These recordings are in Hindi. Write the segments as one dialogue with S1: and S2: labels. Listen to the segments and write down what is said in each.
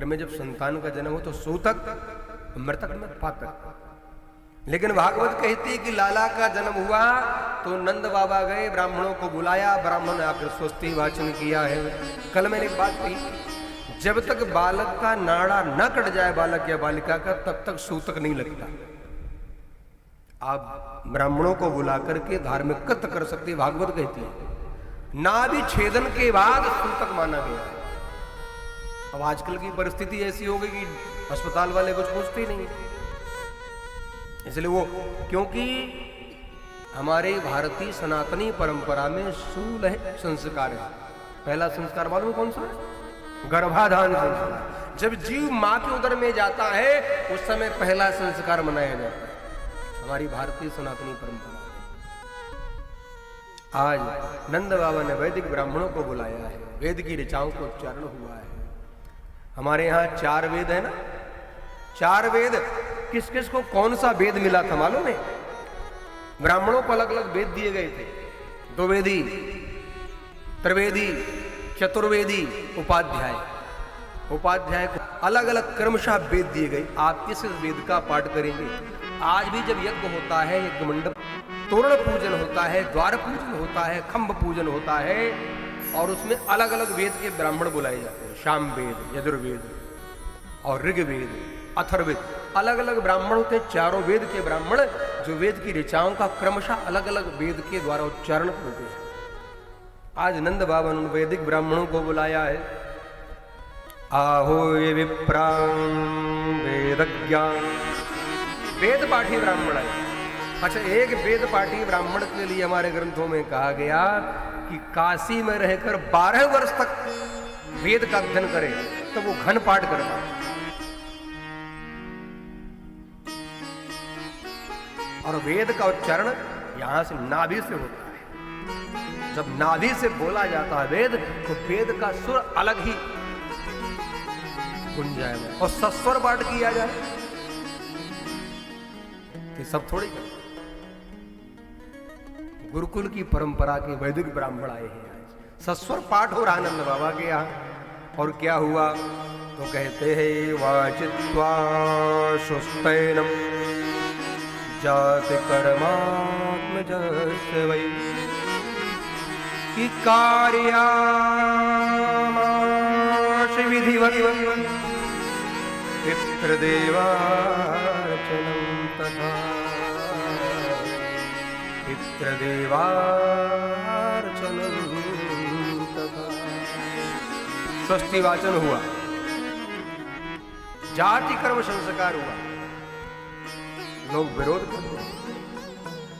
S1: घर में जब संतान का जन्म हो तो सूतक, मृतक में पातक। लेकिन भागवत कहती है कि लाला का जन्म हुआ तो नंद बाबा गए, ब्राह्मणों को बुलाया, ब्राह्मण ने आकर स्वस्ति वाचन किया है। कल मैंने एक बात कही, जब तक बालक का नाड़ा न कट जाए बालक या बालिका का, तब तक सूतक नहीं लगता। आप ब्राह्मणों को बुला करके धार्मिक कृत्य कर सकते, भागवत कहती है। नाभि छेदन के बाद सूतक माना गया है। अब आजकल की परिस्थिति ऐसी हो गई कि अस्पताल वाले कुछ पूछते ही नहीं, इसलिए वो, क्योंकि हमारे भारतीय सनातनी परंपरा में शूल है, संस्कार है। पहला संस्कार मालूम कौन सा? गर्भाधान संस्कार। जब जीव मां के उदर में जाता है उस समय पहला संस्कार मनाया जाता है, हमारी भारतीय सनातनी परंपरा। आज नंद बाबा ने वैदिक ब्राह्मणों को बुलाया है, वेद की ऋचाओं को उच्चारण हुआ है। हमारे यहाँ 4 वेद है ना, 4 वेद। किस किस को कौन सा वेद मिला था मालूम है? ब्राह्मणों को अलग अलग वेद दिए गए थे, 2 वेदी, त्रिवेदी, चतुर्वेदी, उपाध्याय। उपाध्याय को अलग अलग क्रमशः वेद दिए गए। आप किस वेद का पाठ करेंगे? आज भी जब यज्ञ होता है, यज्ञ मंडप, तोरण पूजन होता है, द्वार पूजन होता है, खंभ पूजन होता है, और उसमें अलग अलग वेद के ब्राह्मण बुलाए जाते हैं। शाम वेद, यजुर्वेद और ऋग्वेद, अथर्ववेद, अलग अलग ब्राह्मण होते हैं। 4 वेद के ब्राह्मण जो वेद की ऋचाओं का क्रमशः अलग अलग वेद के द्वारा उच्चारण करते हैं। आज नंद बाबा ने वैदिक ब्राह्मणों को बुलाया है। आहो ये विप्रां वेदज्ञा, वेद पाठी ब्राह्मण है। अच्छा, एक वेद पाठी ब्राह्मण के लिए हमारे ग्रंथों में कहा गया कि काशी में रहकर 12 वर्ष तक वेद का अध्ययन करे तो वो घन पाठ करता। और वेद का उच्चारण यहां से नाभि से होता है। जब नाभि से बोला जाता है वेद, तो वेद का सुर अलग ही गुंजायमान और सस्वर पाठ किया जाए तो सब थोड़ी कर। गुरुकुल की परंपरा के वैदिक ब्राह्मण आए हैं आज, सस्वर पाठ हो रहा आनंद बाबा के यहाँ। और क्या हुआ तो कहते हैं वाचित्वा सुस्तैनम जाति कर्मात्मजस्य वै कि कार्यामाश विधिवत् पितृदेवार्चनं तथा पितृदेवार्चनं तथा। स्वस्ति वाचन हुआ, जाति कर्म संस्कार हुआ। लोग विरोध करते हैं,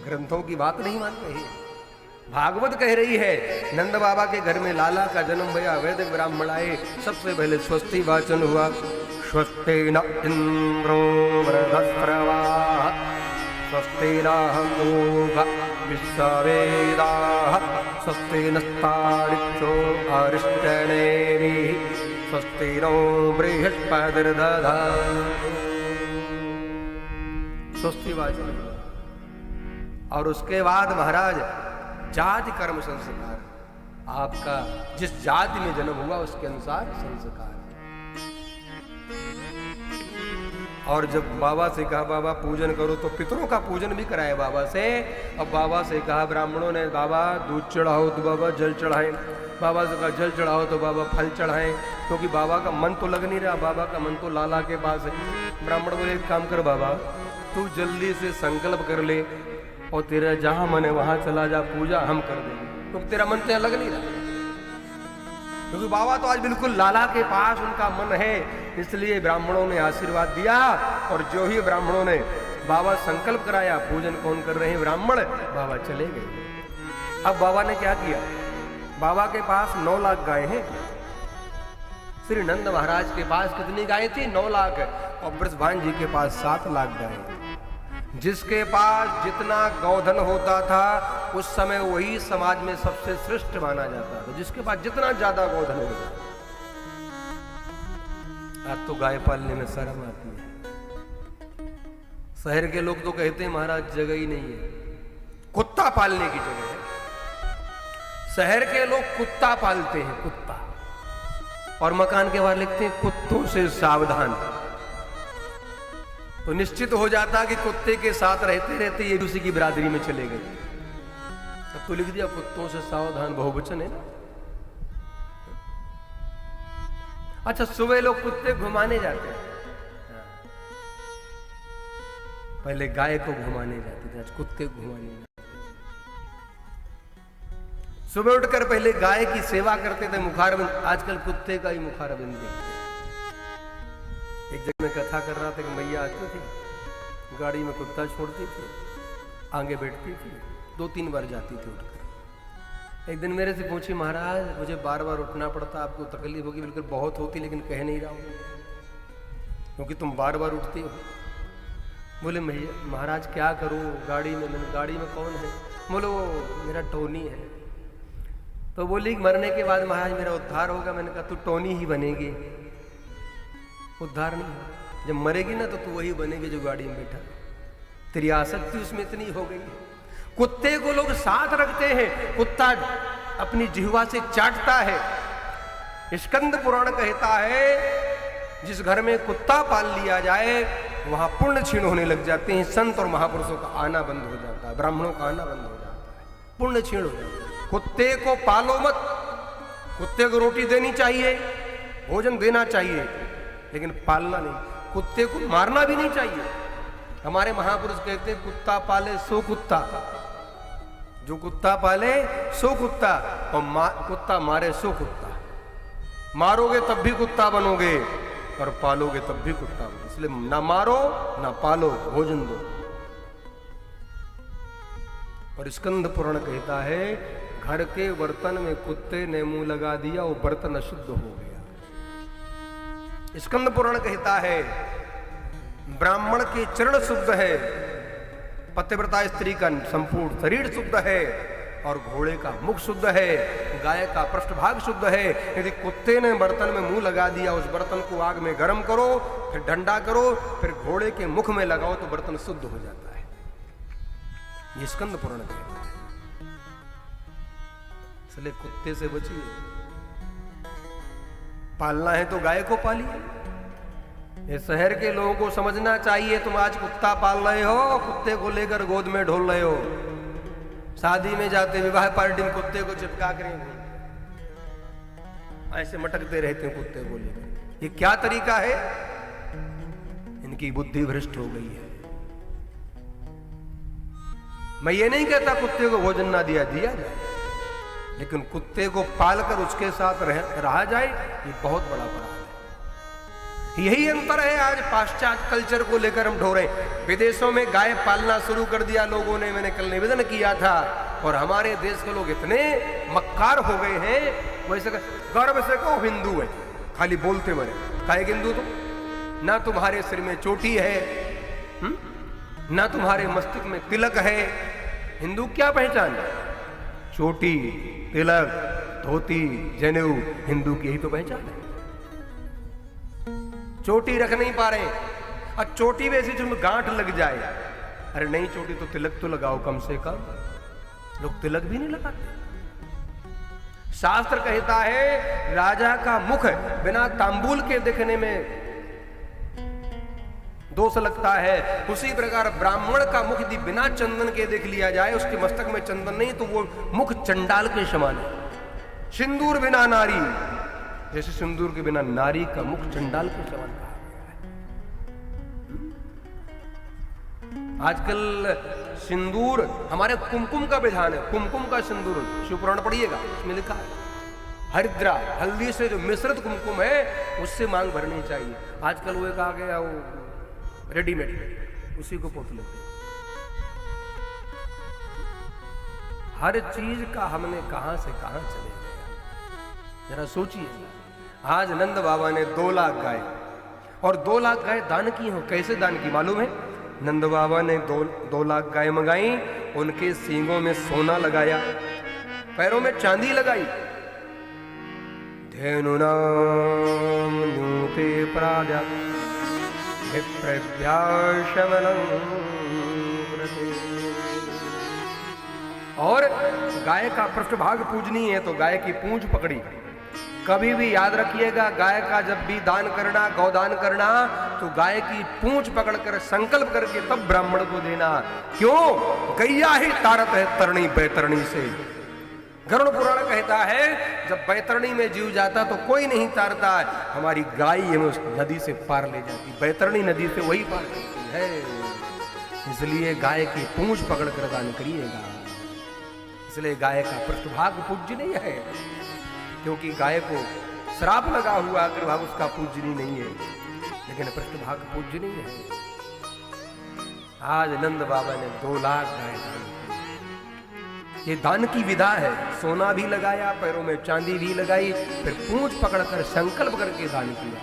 S1: ग्रंथों की बात नहीं मानते हैं। भागवत कह रही है नंद बाबा के घर में लाला का जन्म भया, वैदिक ब्राह्मण आए, सबसे पहले स्वस्ति वाचन हुआ। स्वस्ति न इंद्रो वृधस्रवाः स्वस्ति नः विश्ववेदाः स्वस्ति नस्तारिक्षो अरिष्टनेमिः स्वस्ति नो बृहस्पतिर्दधातु। स्वस्ति वाचन। और उसके बाद महाराज जाति कर्म संस्कार, आपका जिस जाति में जन्म हुआ उसके अनुसार संस्कार। और जब बाबा से कहा बाबा पूजन करो, तो पितरों का पूजन भी कराए बाबा से। अब बाबा से कहा ब्राह्मणों ने बाबा दूध चढ़ाओ तो बाबा जल चढ़ाए, बाबा से कहा जल चढ़ाओ तो बाबा फल चढ़ाए, क्योंकि बाबा का मन तो लग नहीं रहा, बाबा का मन तो लाला के पास है। ब्राह्मण बोले एक काम कर बाबा, तू जल्दी से संकल्प कर ले और तेरा जहां मन है वहां चला जा, पूजा हम कर देंगे, क्योंकि तेरा मन तो लग नहीं रहा। क्योंकि बाबा तो आज बिल्कुल लाला के पास उनका मन है, इसलिए ब्राह्मणों ने आशीर्वाद दिया। और जो ही ब्राह्मणों ने बाबा संकल्प कराया, पूजन कौन कर रहे हैं? ब्राह्मण। बाबा चले गए। अब बाबा ने क्या किया? बाबा के पास 9 लाख गायें हैं। श्री नंद महाराज के पास कितनी गायें थी? 9 लाख। और ब्रजभान जी के पास 7 लाख गायें। जिसके पास जितना गौधन होता था उस समय वही समाज में सबसे श्रेष्ठ माना जाता था, जिसके पास जितना ज्यादा गौधन होता। आज तो गाय पालने में शर्म आती है। शहर के लोग तो कहते हैं महाराज जगह ही नहीं है, कुत्ता पालने की जगह है। शहर के लोग कुत्ता पालते हैं, कुत्ता। और मकान के बाहर लिखते हैं कुत्तों से सावधान। तो निश्चित हो जाता कि कुत्ते के साथ रहते रहते ये दूसरी की बिरादरी में चले गए। तब तो लिख दिया कुत्तों से सावधान, बहुवचन है ना। अच्छा, सुबह लोग कुत्ते घुमाने जाते हैं, पहले गाय को घुमाने जाते थे, आज कुत्ते को घुमाने जाते। सुबह उठकर पहले गाय की सेवा करते थे, मुखारबिंद, आजकल कुत्ते का ही मुखारबिंद देखते। एक जगह मैं कथा कर रहा था कि मैया आती थी, गाड़ी में कुत्ता छोड़ती थी, आगे बैठती थी, 2-3 बार जाती थी उठकर। एक दिन मेरे से पूछी, महाराज मुझे बार बार उठना पड़ता, आपको तकलीफ होगी? बिल्कुल बहुत होती, लेकिन कह नहीं रहा हूं क्योंकि तुम बार बार उठती हो। बोले महाराज क्या करूं, गाड़ी में, गाड़ी में कौन है? बोलो मेरा टोनी है। तो बोली मरने के बाद महाराज मेरा उद्धार होगा। मैंने कहा तू टोनी ही बनेगी, उद्धार नहीं है। जब मरेगी ना तो तू वही बनेगी जो गाड़ी में बैठा। तेरी आसक्ति उसमें इतनी हो गई है। कुत्ते को लोग साथ रखते हैं, कुत्ता अपनी जिह्वा से चाटता है। स्कंद पुराण कहता है जिस घर में कुत्ता पाल लिया जाए वहां पुण्य क्षीण होने लग जाते हैं, संत और महापुरुषों का आना बंद हो जाता है, ब्राह्मणों का आना बंद हो जाता है, पुण्य क्षीण हो जाता है। कुत्ते को पालो मत, कुत्ते को रोटी देनी चाहिए, भोजन देना चाहिए, लेकिन पालना नहीं। कुत्ते को मारना भी नहीं चाहिए। हमारे महापुरुष कहते हैं कुत्ता पाले सो कुत्ता, जो कुत्ता पाले सो कुत्ता, और कुत्ता मारे सो कुत्ता। मारोगे तब भी कुत्ता बनोगे और पालोगे तब भी कुत्ता बनोगे। इसलिए ना मारो ना पालो, भोजन दो। और स्कंद पुराण कहता है घर के बर्तन में कुत्ते ने मुंह लगा दिया, वो बर्तन अशुद्ध हो गया। स्कंद पुराण कहता है ब्राह्मण के चरण शुद्ध है, पतिव्रता स्त्री का संपूर्ण शरीर शुद्ध है, और घोड़े का मुख शुद्ध है, गाय का पृष्ठभाग शुद्ध है। यदि कुत्ते ने बर्तन में मुंह लगा दिया, उस बर्तन को आग में गर्म करो, फिर ठंडा करो, फिर घोड़े के मुख में लगाओ तो बर्तन शुद्ध हो जाता है। ये स्कंद पुराण कहता है। इसलिए कुत्ते से बचिए। पालना है तो गाय को पालिए। ये शहर के लोगों को समझना चाहिए, तुम आज कुत्ता पाल रहे हो, कुत्ते को लेकर गोद में ढोल रहे हो, शादी में जाते, विवाह पार्टी में कुत्ते को चिपका कर ऐसे मटकते रहते हैं कुत्ते को लेकर। ये क्या तरीका है? इनकी बुद्धि भ्रष्ट हो गई है। मैं ये नहीं कहता कुत्ते को भोजन ना दिया जाए, लेकिन कुत्ते को पालकर उसके साथ रहा जाए, ये बहुत बड़ा अपराध है। यही अंतर है आज पाश्चात्य कल्चर को लेकर हम ढो रहे हैं। विदेशों में गाय पालना शुरू कर दिया लोगों ने, मैंने कल निवेदन किया था, और हमारे देश के लोग इतने मक्कार हो गए हैं, वैसे गर्व से कहो हिंदू है, खाली बोलते मरे। काहे हिंदू तुम? ना तुम्हारे सिर में चोटी है, ना तुम्हारे मस्तिष्क में तिलक है। हिंदू क्या पहचान है? चोटी, तिलक, धोती, जनेऊ, हिंदू की यही तो पहचान है। चोटी रख नहीं पा रहे, और चोटी में ऐसी जो गांठ लग जाए, अरे नहीं चोटी तो तिलक तो लगाओ कम से कम। लोग तिलक भी नहीं लगाते। शास्त्र कहता है राजा का मुख बिना तांबूल के देखने में दोष लगता है, उसी प्रकार ब्राह्मण का मुख यदि बिना चंदन के देख लिया जाए, उसके मस्तक में चंदन नहीं तो वो मुख चंडाल के समान है। सिंदूर बिना नारी, जैसे सिंदूर के बिना नारी का मुख चंडाल के समान कहा गया है। आजकल सिंदूर, हमारे कुमकुम का विधान है, कुमकुम का सिंदूर, शिवपुराण पढ़िएगा, उसमें लिखा है हरिद्रा, हल्दी से जो मिश्रित कुमकुम है उससे मांग भरनी चाहिए। आजकल वो कहा गया वो रेडीमेड, उसी को पोत लेते। हर चीज का हमने कहां से कहां चले गए, जरा सोचिए। आज नंद बाबा ने 2 लाख गाय, और 2 लाख गाय दान की हो। कैसे दान की मालूम है? नंद बाबा ने 2 लाख गाय मंगाई, उनके सींगों में सोना लगाया, पैरों में चांदी लगाई। धेनुनाम न्यूते प्राजा और गाय का पृष्ठभाग पूजनी है तो गाय की पूंछ पकड़ी, कभी भी याद रखिएगा, गाय का जब भी दान करना, गौदान करना, तो गाय की पूंछ पकड़कर संकल्प करके तब ब्राह्मण को देना। क्यों? गैया ही तारत है तरणी बैतरणी से। गरुड़ पुराण कहता है जब बैतरणी में जीव जाता तो कोई नहीं तारता, हमारी गाय हमें उस नदी से पार ले जाती, बैतरणी नदी से वही पार करती है। इसलिए गाय की पूंछ पकड़कर दान करिएगा। इसलिए गाय का पृष्ठभाग पूजनीय है, क्योंकि गाय को श्राप लगा हुआ, अग्रभाग उसका पूजनीय नहीं है, लेकिन पृष्ठभाग पूजनीय है। आज नंद बाबा ने 2 लाख गाय दान की। ये दान की विधा है। सोना भी लगाया, पैरों में चांदी भी लगाई, फिर पूंछ पकड़कर संकल्प करके दान किया।